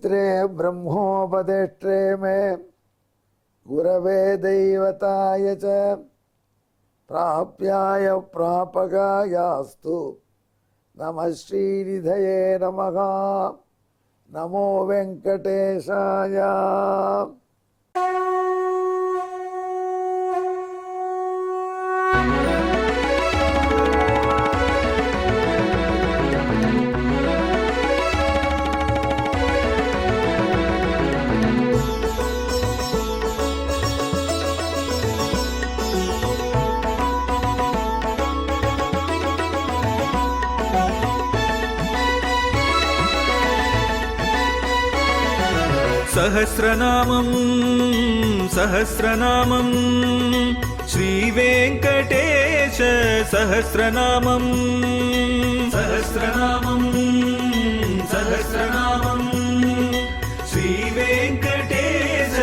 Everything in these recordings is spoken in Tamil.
पवित्रे ब्रह्मोपदेष्ट्रे मे गुरवे दैवताय च प्राप्याय प्रापकायास्तु नमः श्रीनिधये नमः। नमो वेंकटेशाय। सहस्रनामं सहस्रनामं श्रीवेङ्कटेश सहस्रनामं सहस्रनामं सहस्रनामं श्रीवेङ्कटेश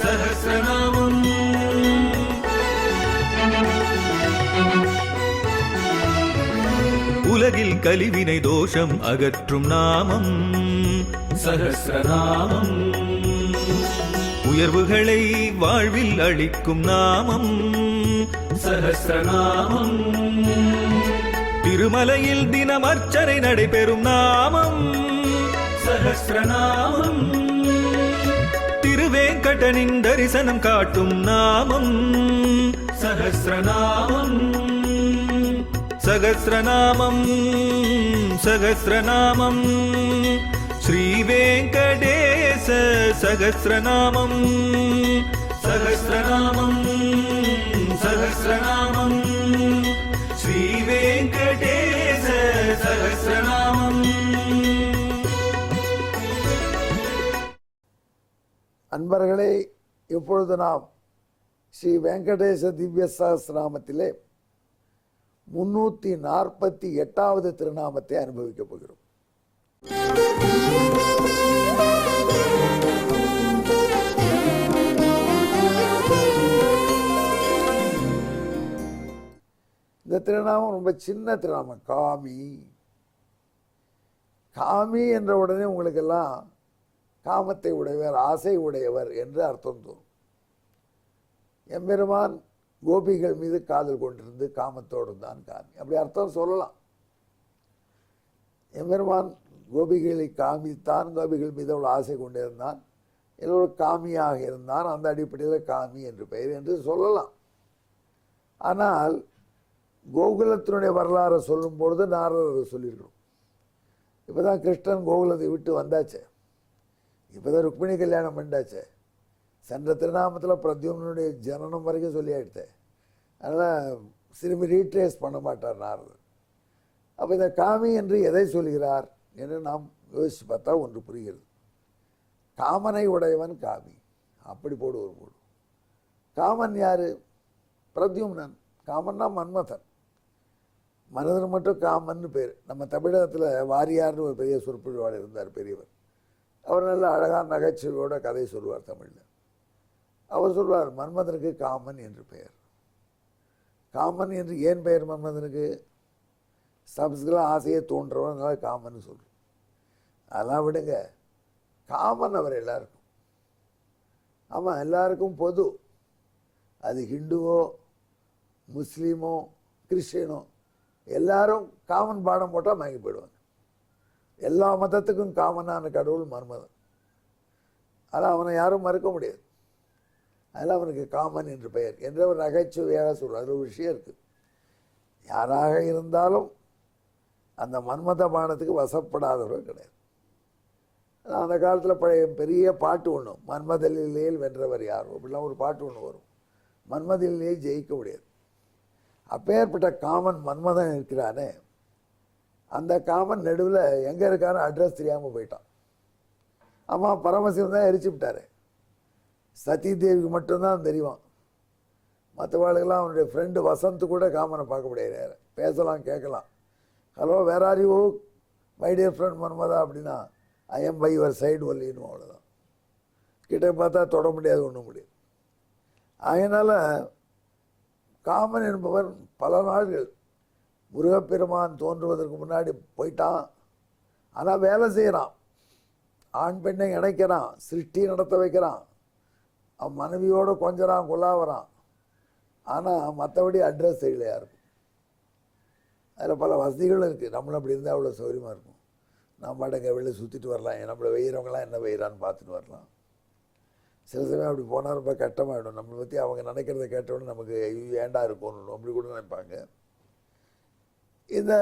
सहस्रनामं। உலகில் கலிவினை தோஷம் அகற்றும் நாமம் சஹஸ்ரநாமம். உயர்வுகளை வாழ்வில் அளிக்கும் நாமம் சஹஸ்ரநாமம். திருமலையில் தினம் அர்ச்சனை நடைபெறும் நாமம் சஹஸ்ரநாமம். திருவேங்கடனின் தரிசனம் காட்டும் நாமம் சஹஸ்ரநாமம். சகஸ்ரநாமம் சகஸ்ரநாமம் श्रीवेङ्कटेश सहस्रनामं सहस्रनामं सहस्रनामं श्रीवेङ्कटेश सहस्रनामं। அன்பர்களே, இப்பொழுது நாம் ஸ்ரீ வெங்கடேச திவ்ய சஹஸ்ரநாமத்திலே 348வது திருநாமத்தை அனுபவிக்கப் போகிறோம். இந்த திருநாமம் ரொம்ப சின்ன திருநாமம், காமி. காமி என்ற உடனே உங்களுக்கெல்லாம் காமத்தை உடையவர், ஆசை உடையவர் என்று அர்த்தம் தோணும். எம்பெருமான் கோபிகள் மீது காதல் கொண்டிருந்து காமத்தோடு தான் காமி, அப்படி அர்த்தம் சொல்லலாம். எம்பெருமான் கோபிகளை காமித்தான், கோபிகள் மீது அவ்வளோ ஆசை கொண்டிருந்தான், எல்லோரும் காமியாக இருந்தான், அந்த அடிப்படையில் காமி என்று பெயர் என்று சொல்லலாம். ஆனால் கோகுலத்தினுடைய வரலாறை சொல்லும் பொழுது நாரதர் சொல்லியிருக்கணும். இப்போ தான் கிருஷ்ணன் கோகுலத்தை விட்டு வந்தாச்சே, இப்போ தான் ருக்மிணி கல்யாணம் பண்ணாச்சே, சென்ற திருநாமத்தில் பிரத்யும்னுடைய ஜனனம் வரைக்கும் சொல்லி ஆயிடுத்தேன். அதனால் திரும்பி ரீட்ரேஸ் பண்ண மாட்டார் நாரதர். அப்போ இந்த காமி என்று எதை சொல்கிறார் என்று நாம் யோசித்து பார்த்தா ஒன்று புரிகிறது. காமனை உடையவன் காமி, அப்படி போடு ஒரு போடு. காமன் யார்? பிரத்யும்னன். காமன்னா மன்மதன். மனிதன் மட்டும் காமன்னு பேர். நம்ம தமிழகத்தில் வாரியார்னு ஒரு பெரிய சொற்பொழிவாளர் இருந்தார், பெரியவர். அவர் நல்ல அழகான நகைச்சுவையோட கதை சொல்வார் தமிழில். அவர் சொல்வார், மன்மதனுக்கு காமன் என்று பெயர். காமன் என்று ஏன் பெயர் மன்மதனுக்கு? சப்ஸ்கெல்லாம் ஆசையை தோன்றவன், அதனால காமன்னு சொல்கிறோம். அதெல்லாம் விடுங்க, காமன் அவர் எல்லாருக்கும். ஆமாம், எல்லாருக்கும் பொது. அது ஹிந்துவோ முஸ்லீமோ கிறிஸ்டியனோ எல்லாரும் காமன் பாடம் போட்டால் மயங்கி போயிடுவாங்க. எல்லா மதத்துக்கும் காமனான கடவுள் மன்மதன். அதெல்லாம் அவனை யாரும் மறுக்க முடியாது. அதெல்லாம் அவனுக்கு காமன் என்று பெயர் என்று ஒரு நகைச்சுவையாக சொல்கிறார். அது ஒரு விஷயம் இருக்குது. யாராக இருந்தாலும் அந்த மன்மத பானத்துக்கு வசப்படாதவர்கள் கிடையாது. அந்த காலத்தில் பழைய பெரிய பாட்டு ஒன்று, மன்மதலிலேயில் வென்றவர் யாரும், அப்படிலாம் ஒரு பாட்டு ஒன்று வரும். மன்மதலிலேயே ஜெயிக்க முடியாது. அப்பேற்பட்ட காமன் மன்மதன் இருக்கிறானே, அந்த காமன் நடுவில் எங்கே இருக்கான்னு அட்ரஸ் தெரியாமல் போயிட்டான். ஆமாம், பரமசிவன் தான் எரிச்சு விட்டார். சதி தேவிக்கு மட்டும்தான் தெரியும். மற்றவாளுக்கெல்லாம் அவனுடைய ஃப்ரெண்டு வசந்த் கூட காமனை பார்க்க முடியாது. பேசலாம், கேட்கலாம். Hello, where are you my dear friend Manmatha அப்படின்னா, I am by your side ஒல்லின்னு, அவ்வளோதான். கிட்டே பார்த்தா தொட முடியாது, ஒன்றும் முடியாது. அதனால் காமன் என்பவன் பல நாள்கள் முருகப்பெருமான் தோன்றுவதற்கு முன்னாடி போயிட்டான். ஆனால் வேலை செய்கிறான். ஆண் பெண்ணை இணைக்கிறான், சிருஷ்டி நடத்த வைக்கிறான், அவன் மனைவியோடு கொஞ்சறான், கொல்லாவறான். ஆனால் மற்றபடி அட்ரஸ் தெரியல யாருக்கும். அதில் பல வசதிகளும் இருக்குது. நம்மளும் அப்படி இருந்தால் அவ்வளோ சௌகரியமாக இருக்கும். நம்ம பாட்டுங்க வெளில சுற்றிட்டு வரலாம், நம்மளை வெய்கிறவங்களாம் என்ன வெய்கிறான்னு பார்த்துட்டு வரலாம். சில சமயம் அப்படி போனால் ரொம்ப கஷ்டமாயிடும். நம்மளை பற்றி அவங்க நினைக்கிறத கேட்டவுடனே நமக்கு ஏண்டா இருக்கணும் அப்படி கூட நினைப்பாங்க. இந்த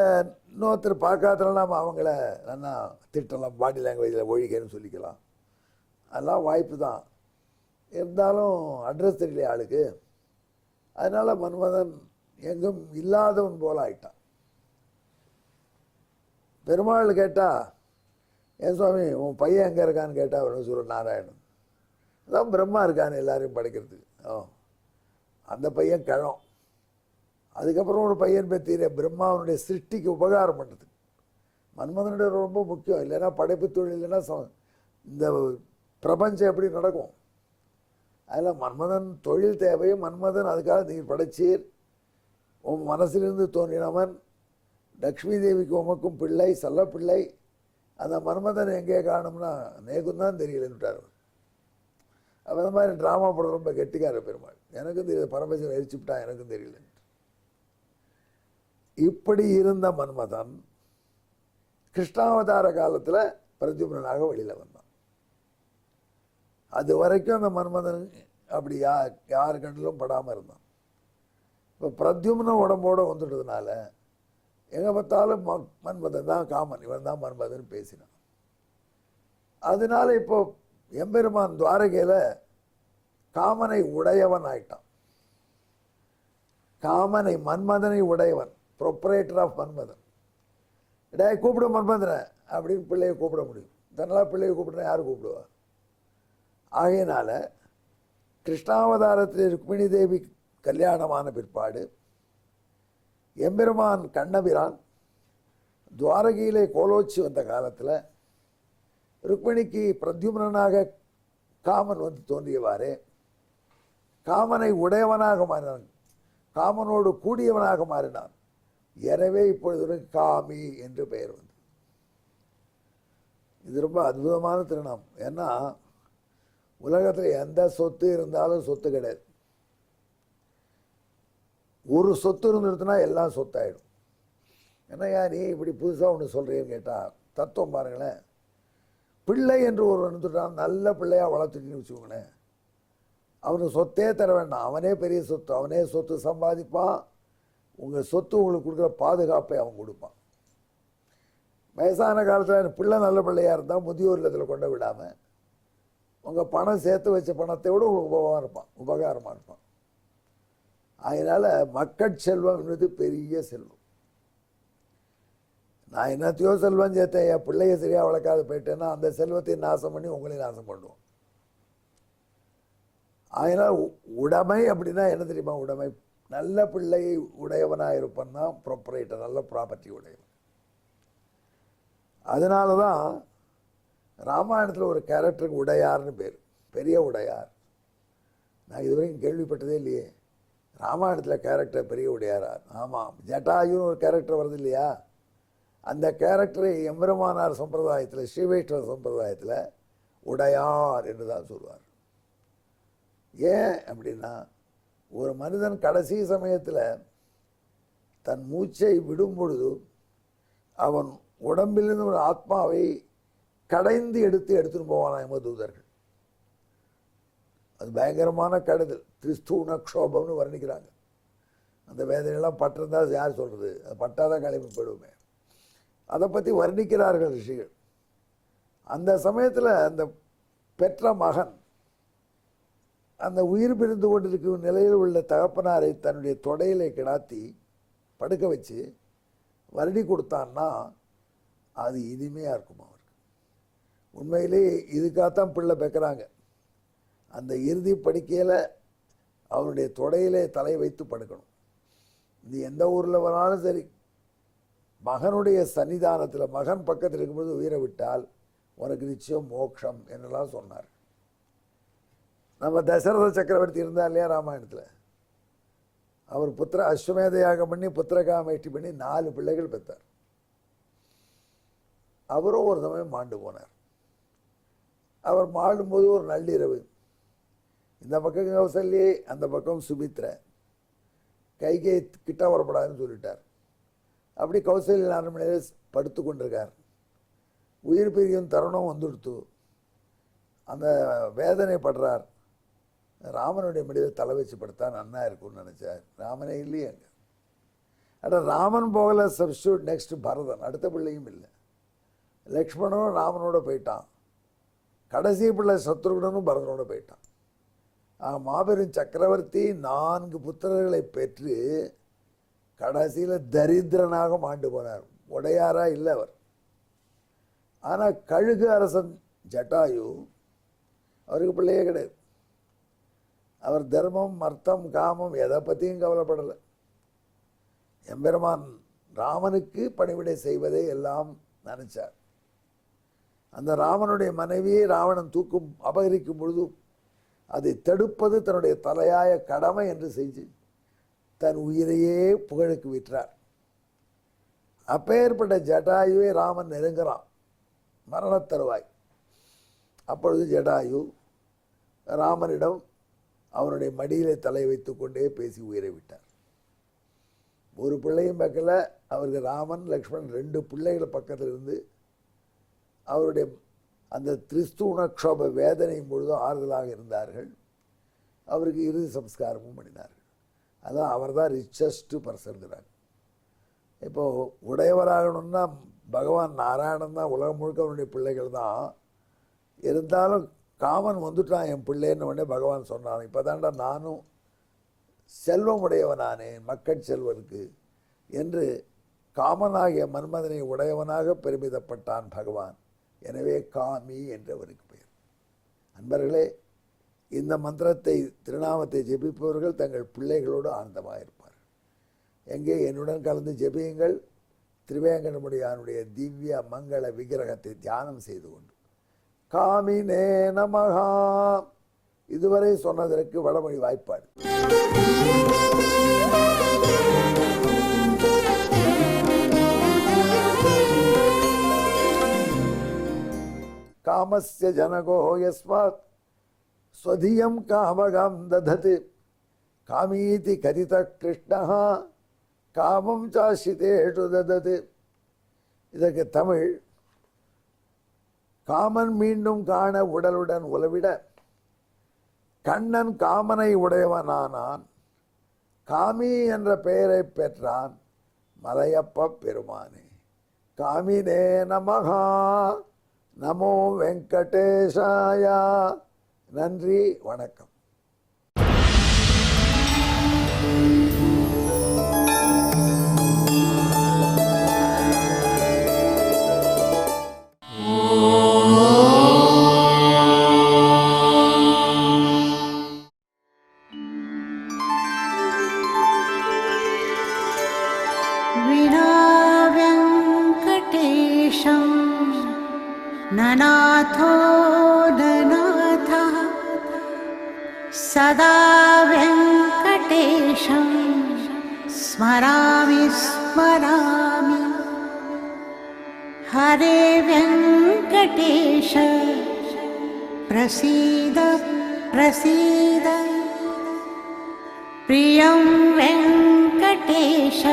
இன்னொருத்தர் பார்க்காதனால நம்ம அவங்கள நல்லா திட்டலாம், பாடி லாங்குவேஜில் ஒழிக்கன்னு சொல்லிக்கலாம். அதெல்லாம் வாய்ப்பு தான். இருந்தாலும் அட்ரஸ் தெரியல ஆளுக்கு. அதனால் மன்மதன் எங்கும் இல்லாதவன் போல ஆயிட்டான். பெருமாள் கேட்டால், ஏன் சுவாமி உன் பையன் எங்கே இருக்கான்னு கேட்டால் அவர் சொல்ற நாராயணன். அதான் பிரம்மா இருக்கான்னு எல்லாரையும் படைக்கிறதுக்கு. அந்த பையன் கிழம். அதுக்கப்புறம் ஒரு பையன் பெற்றீர பிரம்மாவனுடைய சிருஷ்டிக்கு உபகாரம் பண்ணுறதுக்கு. மன்மதனுடைய ரொம்ப முக்கியம். இல்லைன்னா படைப்பு தொழில் இல்லைன்னா இந்த பிரபஞ்சம் எப்படி நடக்கும்? அதில் மன்மதன் தொழில் தேவை. மன்மதன் அதுக்காக நீர் படைச்சீர், உன் மனசிலிருந்து தோன்றினவன், லக்ஷ்மி தேவிக்கு உமக்கும் பிள்ளை, செல்ல பிள்ளை. அந்த மன்மதன் எங்கே காணும்னா நேக்கும் தான் தெரியலன்னுட்டார். அவர் அந்த மாதிரி ட்ராமா படம் ரொம்ப கெட்டிக்கார பெருமாள். எனக்கும் தெரியல, பரமேஸ்வரன் எரிச்சுவிட்டா எனக்கும் தெரியல. இப்படி இருந்த மன்மதன் கிருஷ்ணாவதார காலத்தில் பிரத்யும்னனாக வெளியில் வந்தான். அது வரைக்கும் அந்த மன்மதன் அப்படி யார் கண்ணிலும் படாமல் இருந்தான். இப்போ பிரத்யும்ன உடம்போடு வந்துட்டதுனால எங்கே பார்த்தாலும் மன்மதன் தான் காமன், இவன் தான் மன்மதன் பேசினான். அதனால இப்போ எம்பெருமான் துவாரகையில் காமனை உடையவன் ஆயிட்டான். காமனை, மன்மதனை உடையவன், ப்ரொப்ரேட்டர் ஆஃப் மன்மதன். இடே கூப்பிட மன்மதனை அப்படின்னு பிள்ளையை கூப்பிட முடியும். தன்னால் பிள்ளையை கூப்பிடுனா யார் கூப்பிடுவா? ஆகையினால கிருஷ்ணாவதாரத்தில் ருக்மிணி தேவி கல்யாணமான பிற்பாடு எம்பெருமான் கண்ணபிரான் துவாரகையிலே கோலோச்சி வந்த காலத்தில் ருக்மிணிக்கு பிரத்யும்னனாக காமன் வந்து தோன்றியவாறே காமனை உடையவனாக மாறினான், காமனோடு கூடியவனாக மாறினான். எனவே இப்பொழுது காமி என்று பெயர் வந்து. இது ரொம்ப அற்புதமான திருநாம். ஏன்னா உலகத்தில் எந்த சொத்து இருந்தாலும் சொத்து கிடையாது. ஒரு சொத்து இருந்துடுத்துனா எல்லாம் சொத்தாயிடும். என்னையா நீ இப்படி புதுசாக ஒன்று சொல்கிறீன்னு கேட்டால் தத்துவம் பாருங்களேன். பிள்ளை என்று ஒரு இருந்துட்டான், நல்ல பிள்ளையாக வளர்த்துட்டுன்னு வச்சுக்கோங்களேன், அவனுக்கு சொத்தே தர வேண்டாம், அவனே பெரிய சொத்து, அவனே சொத்து சம்பாதிப்பான். உங்கள் சொத்து உங்களுக்கு கொடுக்குற பாதுகாப்பை அவன் கொடுப்பான். வயசான காலத்தில் பிள்ளை நல்ல பிள்ளையாக இருந்தால் முதியோர் இல்லத்தில் கொண்டு விடாமல் உங்கள் பணம் சேர்த்து வச்ச பணத்தை விட உங்களுக்கு உபகாரமாக இருப்பான். அதனால் மக்கட்செல்வம் என்பது பெரிய செல்வம். நான் என்னத்தையோ செல்வம் சேர்த்தேன், என் பிள்ளைய சரியாக வளர்க்காத போயிட்டேன்னா அந்த செல்வத்தை நாசம் பண்ணி உங்களையும் நாசம் பண்ணுவோம். அதனால் உடைமை அப்படின்னா என்ன தெரியுமா? உடைமை நல்ல பிள்ளையை உடையவனாக இருப்பான்னா ப்ரொப்ரேட்டர், நல்ல ப்ராப்பர்ட்டி உடையவன். அதனால தான் ராமாயணத்தில் ஒரு கேரக்டருக்கு உடையார்னு பேர், பெரிய உடையார். நான் இதுவரைக்கும் கேள்விப்பட்டதே இல்லையே. ராமாயணத்தில் கேரக்டர் பெரிய உடையாரா? ஆமாம், ஜட்டாயுன்னு ஒரு கேரக்டர் வருது இல்லையா? அந்த கேரக்டரை எம்பெருமானார் சம்பிரதாயத்தில், ஸ்ரீவைஷ்ணவ சம்பிரதாயத்தில் உடையார் என்று தான் சொல்வார். ஏன் அப்படின்னா, ஒரு மனிதன் கடைசி சமயத்தில் தன் மூச்சை விடும் பொழுது அவன் உடம்பிலிருந்து ஒரு ஆத்மாவை கடைந்து எடுத்துன்னு போவானா யமதூதர்கள். அது பயங்கரமான கடைதல், திரிஸ்தூண க்ஷோபம்னு வர்ணிக்கிறாங்க. அந்த வேதனையெல்லாம் பட்டிருந்தால் யார் சொல்கிறது? அது பட்டாதான் கிளம்பி போயிடுவோமே. அதை பற்றி வர்ணிக்கிறார்கள் ரிஷிகள். அந்த சமயத்தில் அந்த பெற்ற மகன் அந்த உயிர் பிரிந்து கொண்டிருக்கும் நிலையில் உள்ள தகப்பனாரை தன்னுடைய தொடையிலே கிடாத்தி படுக்க வச்சு வருடி கொடுத்தான்னா அது இனிமையாக இருக்கும் அவருக்கு. உண்மையிலே இதுக்காகத்தான் பிள்ளை பெக்கிறாங்க. அந்த இறுதி படுக்கையில் அவருடைய தொடையிலே தலை வைத்து படுக்கணும். இது எந்த ஊரில் வராலும் சரி, மகனுடைய சன்னிதானத்தில் மகன் பக்கத்தில் இருக்கும்போது உயிரை விட்டால் உனக்கு நிச்சயம் மோட்சம் என்றெல்லாம் சொன்னார். நம்ம தசரத சக்கரவர்த்தி இருந்தார் இல்லையா ராமாயணத்தில், அவர் அஸ்வமேத யாகம் பண்ணி புத்திரகாமேஷ்டி பண்ணி 4 பிள்ளைகள் பெற்றார். அவரும் ஒரு சமயம் மாண்டு போனார். அவர் மாடும்போது ஒரு நள்ளிரவு, இந்த பக்கம் கௌசல்யே, அந்த பக்கம் சுமித்ரை, கைகை கிட்ட வரப்படாதுன்னு சொல்லிட்டார். அப்படி கௌசல்யா அரண்மனையில படுத்து கொண்டிருக்கார். உயிர் பிரியும் தருணம் வந்துடுத்து. அந்த வேதனைப்படுறார். ராமனுடைய மடியில் தலை வச்சு படுத்தா நன்னா இருக்கும்னு நினச்சார். ராமனே இல்லையே அங்கே. அட ராமன் போகல, சப்ஸ்டியூட் நெக்ஸ்ட் பரதன், அடுத்த பிள்ளையும் இல்லை. லக்ஷ்மணனும் ராமனோட போயிட்டான். கடைசி பிள்ளை சத்ருகனும் பரதனோட போயிட்டான். மாபெரும் சக்கரவர்த்தி 4 புத்திரர்களை பெற்று கடைசியில் தரித்திரனாக மாண்டு போனார். உடையாரா இல்லை அவர். ஆனால் கழுகு அரசன் ஜட்டாயு, அவருக்கு பிள்ளையே கிடையாது. அவர் தர்மம், அர்த்தம், காமம் எதை பற்றியும் கவலைப்படலை. எம்பெருமான் ராமனுக்கு பணிவிடை செய்வதை எல்லாம் நினைச்சார். அந்த ராமனுடைய மனைவியை ராவணன் அபகரிக்கும் பொழுது அதை தடுப்பது தன்னுடைய தலையாய கடமை என்று செஞ்சு தன் உயிரையே புகழுக்கு விற்றார். அப்பேற்பட்ட ஜட்டாயுவை ராமன் நெருங்குறான், மரணத் தருவாய். அப்பொழுது ஜட்டாயு ராமனிடம் அவருடைய மடியிலே தலை வைத்து கொண்டே பேசி உயிரை விட்டார். ஒரு பிள்ளையும் பார்க்கல. அவருக்கு ராமன், லக்ஷ்மணன் 2 பிள்ளைகள் பக்கத்தில் இருந்து அவருடைய அந்த திரிஸ்தூணக்ஷோப வேதனையும் பொழுதும் ஆறுதலாக இருந்தார்கள். அவருக்கு இறுதி சம்ஸ்காரமும் பண்ணினார்கள். அதான் அவர் தான் ரிச்சஸ்ட் பர்சன்கிறார். இப்போது உடையவராகணும்னா பகவான் நாராயணன் தான், உலகம் முழுக்க அவனுடைய பிள்ளைகள் தான். இருந்தாலும் காமன் வந்துட்டான் என் பிள்ளைன்னு உடனே பகவான் சொன்னான், இப்போ தாண்டா நானும் செல்வம் உடையவனானே, மக்கள் செல்வனுக்கு என்று காமனாகிய மன்மதனை உடையவனாக பெருமிதப்பட்டான் பகவான். எனவே காமி என்றவருக்கு பெயர். அன்பர்களே, இந்த மந்திரத்தை, திருநாமத்தை ஜெபிப்பவர்கள் தங்கள் பிள்ளைகளோடு ஆனந்தமாக இருப்பார்கள். எங்கே என்னுடன் கலந்து ஜெபியுங்கள். திருவேங்கடமுடியானுடைய திவ்ய மங்கள விக்கிரகத்தை தியானம் செய்து கொண்டு காமினே நமஹா. இதுவரை சொன்னதற்கு வடமொழி வாய்ப்பாடு. காமஸ்ய ஜனகோ யஸ்மாத் ஸ்வதியம் காமகம் ததத் காமீதி கரித கிருஷ்ணः காமம் சாசிதேஷு ததத். இதற்கு தமிழ், காமன் மீண்டும் காண உடலுடன் உலவிட கண்ணன் காமனை உடையவனானான், காமி என்ற பெயரை பெற்றான் மலையப்ப பெருமானே. காமினே நமஹா. நமோ வெங்கடேஷாயா. நன்றி, வணக்கம். ननाथो ननाथः सदा वेङ्कटेशं स्मरामि स्मरामि. हरे वेङ्कटेश प्रसीद प्रसीद. प्रियं वेङ्कटेश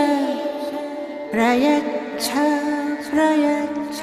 प्रयच्छ प्रयच्छ.